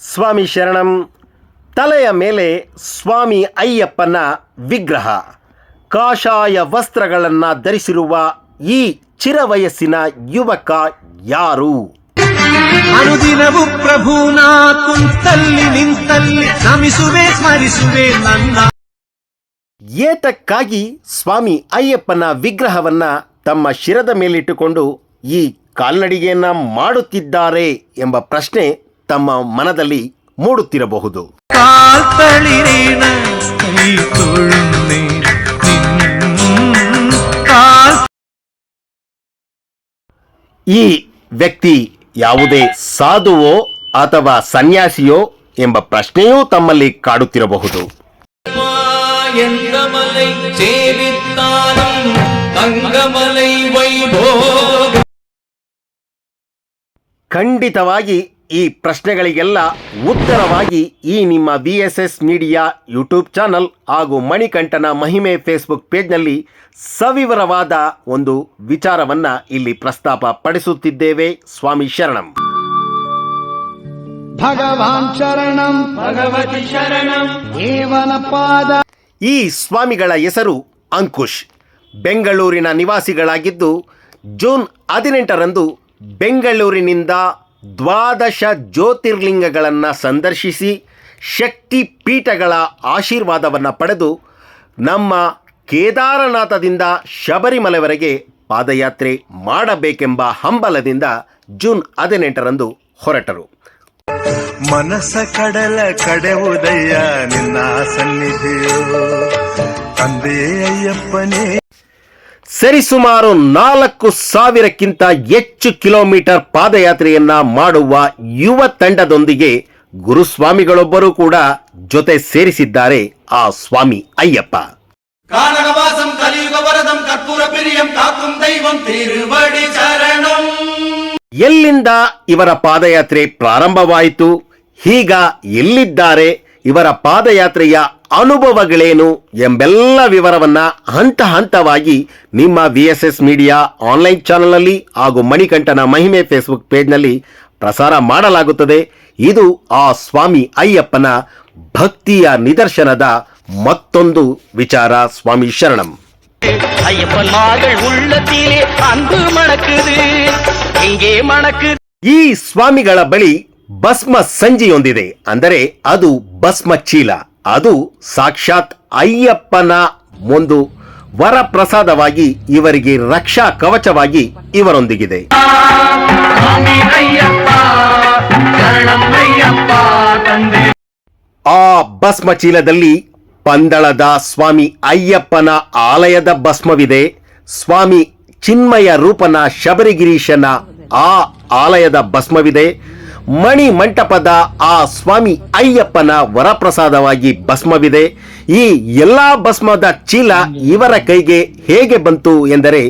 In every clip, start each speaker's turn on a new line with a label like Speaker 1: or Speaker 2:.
Speaker 1: ಸ್ವಾಮಿ ಶರಣಂ. ತಲೆಯ ಮೇಲೆ ಸ್ವಾಮಿ ಅಯ್ಯಪ್ಪನ ವಿಗ್ರಹ, ಕಾಷಾಯ ವಸ್ತ್ರಗಳನ್ನು ಧರಿಸಿರುವ ಈ ಚಿರವಯಸ್ಸಿನ ಯುವಕ ಯಾರು?
Speaker 2: ಅನುದಿನವೂ ಪ್ರಭುನ ಕುಂತಲ್ಲಿ ನಿಂತಲ್ಲಿ ನಮಿಸುವೆ ಸ್ಮರಿಸುವೆ ನನ್ನ.
Speaker 1: ಏತಕ್ಕಾಗಿ ಸ್ವಾಮಿ ಅಯ್ಯಪ್ಪನ ವಿಗ್ರಹವನ್ನ ತಮ್ಮ ಶಿರದ ಮೇಲಿಟ್ಟುಕೊಂಡು ಈ ಕಾಲ್ನಡಿಗೆಯನ್ನ ಮಾಡುತ್ತಿದ್ದಾರೆ ಎಂಬ ಪ್ರಶ್ನೆ ತಮ್ಮ ಮನದಲ್ಲಿ ಮೂಡುತ್ತಿರಬಹುದು. ಈ ವ್ಯಕ್ತಿ ಯಾವುದೇ ಸಾಧುವೋ ಅಥವಾ ಸನ್ಯಾಸಿಯೋ ಎಂಬ ಪ್ರಶ್ನೆಯೂ ತಮ್ಮಲ್ಲಿ ಕಾಡುತ್ತಿರಬಹುದು. ಖಂಡಿತವಾಗಿ ಈ ಪ್ರಶ್ನೆಗಳಿಗೆಲ್ಲ ಉತ್ತರವಾಗಿ ಈ ನಿಮ್ಮ VSS ಮೀಡಿಯಾ ಯೂಟ್ಯೂಬ್ ಚಾನಲ್ ಹಾಗೂ ಮಣಿಕಂಠನ ಮಹಿಮೆ ಫೇಸ್ಬುಕ್ ಪೇಜ್ನಲ್ಲಿ ಸವಿವರವಾದ ಒಂದು ವಿಚಾರವನ್ನು ಇಲ್ಲಿ ಪ್ರಸ್ತಾಪ ಪಡಿಸುತ್ತಿದ್ದೇವೆ. ಸ್ವಾಮಿ ಶರಣಂ.
Speaker 2: ಭಗವಾನ್ ಶರಣಂ ಭಗವತಿ ಶರಣಂ ದೇವನ ಪಾದ.
Speaker 1: ಈ ಸ್ವಾಮಿಗಳ ಹೆಸರು ಅಂಕುಶ್. ಬೆಂಗಳೂರಿನ ನಿವಾಸಿಗಳಾಗಿದ್ದು ಜೂನ್ 18ರಂದು ಬೆಂಗಳೂರಿನಿಂದ 12 ಜ್ಯೋತಿರ್ಲಿಂಗಗಳನ್ನು ಸಂದರ್ಶಿಸಿ ಶಕ್ತಿ ಪೀಠಗಳ ಆಶೀರ್ವಾದವನ್ನು ಪಡೆದು ನಮ್ಮ ಕೇದಾರನಾಥದಿಂದ ಶಬರಿಮಲೆವರೆಗೆ ಪಾದಯಾತ್ರೆ ಮಾಡಬೇಕೆಂಬ ಹಂಬಲದಿಂದ ಜೂನ್ 18ರಂದು ಹೊರಟರು.
Speaker 3: ಮನಸ್ಸ ಕಡಲ ಕಡೆವುದಯ್ಯ ನಿನ್ನ ಸನ್ನಿಧಿಯೋ ತಂದೆ ಅಯ್ಯಪ್ಪನೇ.
Speaker 1: ಸರಿಸುಮಾರು 4,000ಕ್ಕಿಂತ ಹೆಚ್ಚು ಕಿಲೋಮೀಟರ್ ಪಾದಯಾತ್ರೆಯನ್ನ ಮಾಡುವ ಯುವ ತಂಡದೊಂದಿಗೆ ಗುರುಸ್ವಾಮಿಗಳೊಬ್ಬರು ಕೂಡ ಜೊತೆ ಸೇರಿಸಿದ್ದಾರೆ. ಆ ಸ್ವಾಮಿ ಅಯ್ಯಪ್ಪ.
Speaker 2: ಕಾನಕವಾಸಂ ಕಲಿಯುಗ ವರದಂ ಕರ್ಪೂರ ಪ್ರಿಯಂ ಕಾಕುಂ ದೈವಂ ತಿರುವಡಿ ಶರಣಂ.
Speaker 1: ಎಲ್ಲಿಂದ ಇವರ ಪಾದಯಾತ್ರೆ ಪ್ರಾರಂಭವಾಯಿತು, ಈಗ ಎಲ್ಲಿದ್ದಾರೆ, ಇವರ ಪಾದಯಾತ್ರೆಯ ಅನುಭವಗಳೇನು ಎಂಬೆಲ್ಲ ವಿವರವನ್ನ ಹಂತ ಹಂತವಾಗಿ ನಿಮ್ಮ VSS ಮೀಡಿಯಾ ಆನ್ಲೈನ್ ಚಾನಲ್ನಲ್ಲಿ ಹಾಗೂ ಮಣಿಕಂಠನ ಮಹಿಮೆ ಫೇಸ್ಬುಕ್ ಪೇಜ್ನಲ್ಲಿ ಪ್ರಸಾರ ಮಾಡಲಾಗುತ್ತದೆ. ಇದು ಆ ಸ್ವಾಮಿ ಅಯ್ಯಪ್ಪನ ಭಕ್ತಿಯ ನಿದರ್ಶನದ ಮತ್ತೊಂದು ವಿಚಾರ. ಸ್ವಾಮಿ ಶರಣಂ. ಈ ಸ್ವಾಮಿಗಳ ಬಳಿ ಭಸ್ಮ ಸಂಜಿಯೊಂದಿದೆ, ಅಂದರೆ ಅದು ಭಸ್ಮ ಚೀಲ. ಅದು ಸಾಕ್ಷಾತ್ ಅಯ್ಯಪ್ಪನ ಒಂದು ವರಪ್ರಸಾದವಾಗಿ ಇವರಿಗೆ ರಕ್ಷಾ ಕವಚವಾಗಿ ಇವರೊಂದಿಗಿದೆ. ಆ ಭಸ್ಮ ಚೀಲದಲ್ಲಿ ಪಂದಳದ ಸ್ವಾಮಿ ಅಯ್ಯಪ್ಪನ ಆಲಯದ ಭಸ್ಮವಿದೆ. ಸ್ವಾಮಿ ಚಿನ್ಮಯ ರೂಪನ ಶಬರಿಗಿರೀಶನ ಆ ಆಲಯದ ಭಸ್ಮವಿದೆ. ಮಣಿ ಮಂಟಪದ ಆ ಸ್ವಾಮಿ ಅಯ್ಯಪ್ಪನ ವರಪ್ರಸಾದವಾಗಿ ಭಸ್ಮವಿದೆ. ಈ ಎಲ್ಲ ಭಸ್ಮದ ಚೀಲ ಇವರ ಕೈಗೆ ಹೇಗೆ ಬಂತು ಎಂದರೆ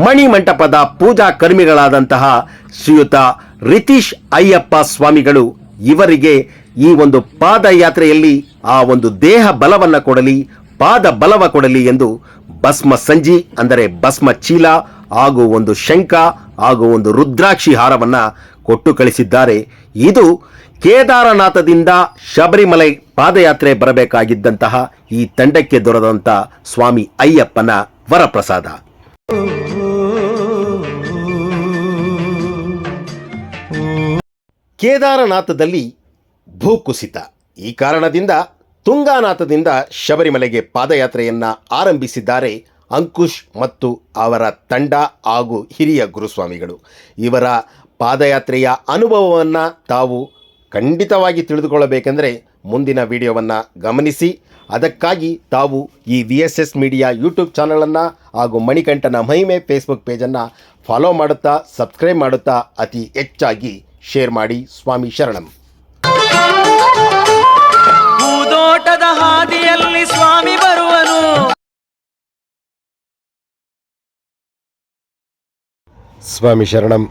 Speaker 1: ಮಣಿ ಮಂಟಪದ ಪೂಜಾ ಕರ್ಮಿಗಳಾದಂತಹ ಶ್ರೀಯುತ ರಿತೀಶ್ ಅಯ್ಯಪ್ಪ ಸ್ವಾಮಿಗಳು ಇವರಿಗೆ ಈ ಒಂದು ಪಾದಯಾತ್ರೆಯಲ್ಲಿ ಆ ಒಂದು ದೇಹ ಬಲವನ್ನು ಕೊಡಲಿ, ಪಾದ ಬಲವ ಕೊಡಲಿ ಎಂದು ಭಸ್ಮ ಸಂಜಿ ಅಂದರೆ ಭಸ್ಮ ಚೀಲ ಹಾಗೂ ಒಂದು ಶಂಖ ಹಾಗೂ ಒಂದು ರುದ್ರಾಕ್ಷಿ ಹಾರವನ್ನ ಕೊಟ್ಟು ಕಳಿಸಿದ್ದಾರೆ. ಇದು ಕೇದಾರನಾಥದಿಂದ ಶಬರಿಮಲೆ ಪಾದಯಾತ್ರೆ ಬರಬೇಕಾಗಿದ್ದಂತಹ ಈ ತಂಡಕ್ಕೆ ದೊರೆದಂತ ಸ್ವಾಮಿ ಅಯ್ಯಪ್ಪನ ವರಪ್ರಸಾದ. ಕೇದಾರನಾಥದಲ್ಲಿ ಭೂಕುಸಿತ. ಈ ಕಾರಣದಿಂದ ತುಂಗಾನಾಥದಿಂದ ಶಬರಿಮಲೆಗೆ ಪಾದಯಾತ್ರೆಯನ್ನ ಆರಂಭಿಸಿದ್ದಾರೆ ಅಂಕುಶ್ ಮತ್ತು ಅವರ ತಂಡ ಹಾಗೂ ಹಿರಿಯ ಗುರುಸ್ವಾಮಿಗಳು. ಇವರ ಪಾದಯಾತ್ರೆಯ ಅನುಭವವನ್ನು ತಾವು ಖಂಡಿತವಾಗಿ ತಿಳಿದುಕೊಳ್ಳಬೇಕೆಂದರೆ ಮುಂದಿನ ವಿಡಿಯೋವನ್ನು ಗಮನಿಸಿ. ಅದಕ್ಕಾಗಿ ತಾವು ಈ VSS ಮೀಡಿಯಾ ಯೂಟ್ಯೂಬ್ ಚಾನಲನ್ನು ಹಾಗೂ ಮಣಿಕಂಠನ ಮಹಿಮೆ ಫೇಸ್ಬುಕ್ ಪೇಜನ್ನು ಫಾಲೋ ಮಾಡುತ್ತಾ, ಸಬ್ಸ್ಕ್ರೈಬ್ ಮಾಡುತ್ತಾ ಅತಿ ಹೆಚ್ಚಾಗಿ ಶೇರ್ ಮಾಡಿ. ಸ್ವಾಮಿ ಶರಣಂ.
Speaker 2: ಭೂದೋಟದ ಹಾದಿಯಲ್ಲಿ ಸ್ವಾಮಿ ಬರುವನು.
Speaker 1: ಸ್ವಾಮಿ ಶರಣಂ.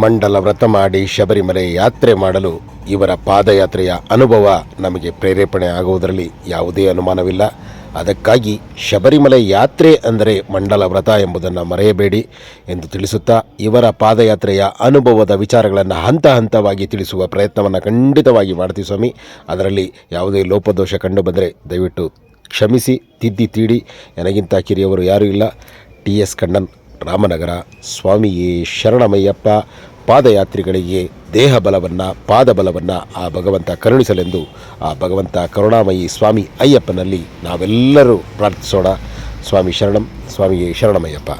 Speaker 1: ಮಂಡಲ ವ್ರತ ಮಾಡಿ ಶಬರಿಮಲೆ ಯಾತ್ರೆ ಮಾಡಲು ಇವರ ಪಾದಯಾತ್ರೆಯ ಅನುಭವ ನಮಗೆ ಪ್ರೇರೇಪಣೆ ಆಗುವುದರಲ್ಲಿ ಯಾವುದೇ ಅನುಮಾನವಿಲ್ಲ. ಅದಕ್ಕಾಗಿ ಶಬರಿಮಲೆ ಯಾತ್ರೆ ಅಂದರೆ ಮಂಡಲ ವ್ರತ ಎಂಬುದನ್ನು ಮರೆಯಬೇಡಿ ಎಂದು ತಿಳಿಸುತ್ತಾ ಇವರ ಪಾದಯಾತ್ರೆಯ ಅನುಭವದ ವಿಚಾರಗಳನ್ನು ಹಂತ ಹಂತವಾಗಿ ತಿಳಿಸುವ ಪ್ರಯತ್ನವನ್ನು ಖಂಡಿತವಾಗಿ ಮಾಡ್ತೀವಿ ಸ್ವಾಮಿ. ಅದರಲ್ಲಿ ಯಾವುದೇ ಲೋಪದೋಷ ಕಂಡು ಬಂದರೆ ದಯವಿಟ್ಟು ಕ್ಷಮಿಸಿ, ತಿದ್ದಿ ತೀಡಿ. ನನಗಿಂತ ಕಿರಿಯವರು ಯಾರೂ ಇಲ್ಲ. TS ಕಣ್ಣನ್, ರಾಮನಗರ. ಸ್ವಾಮಿಯೇ ಶರಣಮಯ್ಯಪ್ಪ. ಪಾದಯಾತ್ರಿಗಳಿಗೆ ದೇಹ ಬಲವನ್ನು, ಪಾದಬಲವನ್ನು ಆ ಭಗವಂತ ಕರುಣಿಸಲೆಂದು ಆ ಭಗವಂತ ಕರುಣಾಮಯಿ ಸ್ವಾಮಿ ಅಯ್ಯಪ್ಪನಲ್ಲಿ ನಾವೆಲ್ಲರೂ ಪ್ರಾರ್ಥಿಸೋಣ. ಸ್ವಾಮಿ ಶರಣಂ. ಸ್ವಾಮಿಯೇ ಶರಣಮಯ್ಯಪ್ಪ.